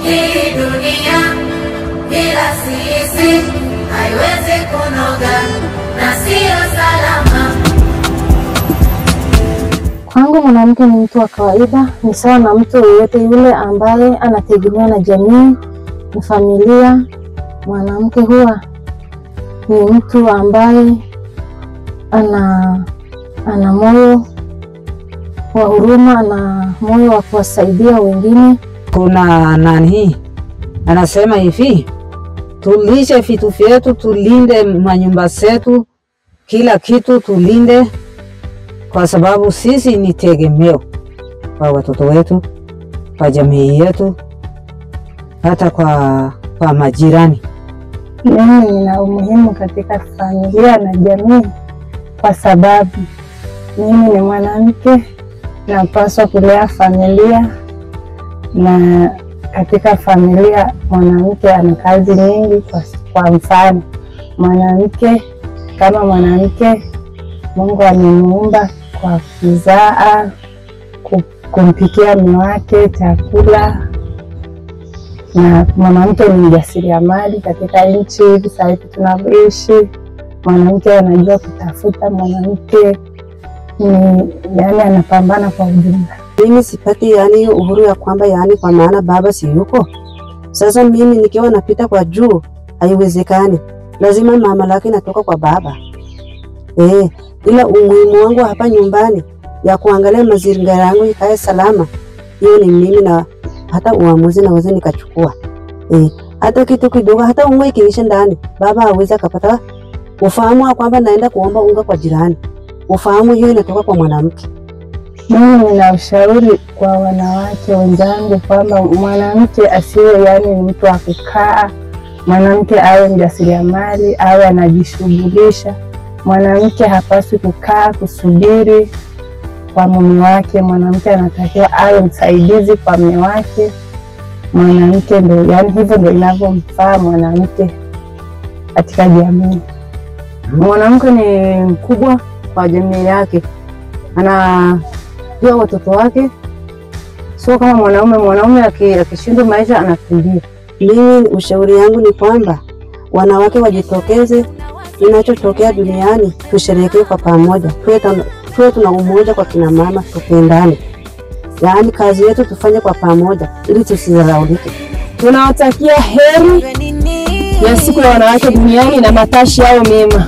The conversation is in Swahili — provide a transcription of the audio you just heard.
Hii dunia bila sisi haiwezi kunoga na sio salama. Kwangu mwanamke ni mtu wa kawaida, ni sawa na mtu yeyote yule ambaye anategemea na jamii na familia. Mwanamke huwa ni mtu ambaye ana moyo wa huruma, ana moyo wa kuwasaidia wengine. Kuna nani anasema hivi, tulishe vitu vyetu, tulinde manyumba zetu, kila kitu tulinde, kwa sababu sisi ni tegemeo kwa watoto wetu, kwa jamii yetu, hata kwa majirani. Mimi nina umuhimu katika familia na jamii kwa sababu mimi ni mwanamke, napaswa kulea familia, na katika familia mwanamke ana kazi nyingi. Kwa mfano, mwanamke kama mwanamke, Mungu amemuumba kwa kuzaa, kumpikia mume wake chakula, na mwanamke ni mjasiriamali katika nchi hivi sasa tunavyoishi. Mwanamke anajua kutafuta, mwanamke yani anapambana kwa ujumla. Mimi sipati yani uhuru ya kwamba yani kwa maana baba si yuko. Sasa mimi nikiwa napita kwa juu haiwezekani. Lazima mama lake natoka kwa baba. Ila umuhimu wangu hapa nyumbani ya kuangalia mazingira yangu ikae salama, hiyo ni mimi, na hata uamuzi naweza nikachukua. Hata kitu kidogo, hata unga ikiisha ndani, baba hawezi kupata ufahamu kwamba naenda kuomba unga kwa jirani. Ufahamu hiyo inatoka kwa mwanamke. Mimi nina ushauri kwa wanawake wenzangu kwamba mwanamke asiwe yani mtu wa kukaa. Mwanamke awe mjasiriamali, awe anajishughulisha. Mwanamke hapaswi kukaa kusubiri kwa mume wake. Mwanamke anatakiwa awe msaidizi kwa mume wake. Mwanamke ndio yani hivyo ndio inavyomfaa mwanamke katika jamii. Mwanamke ni mkubwa kwa jamii yake, anajua watoto wake, sio kama mwanaume akishindwa maisha anakimbia. Mimi ushauri yangu ni kwamba wanawake wajitokeze, inachotokea duniani tusherehekee kwa pamoja, tuwe tuna umoja kwa kina mama, tupendane. Yaani kazi yetu tufanye kwa pamoja ili tusidharaulike. Tunawatakia heri ya siku ya wanawake duniani na matashi yao mema.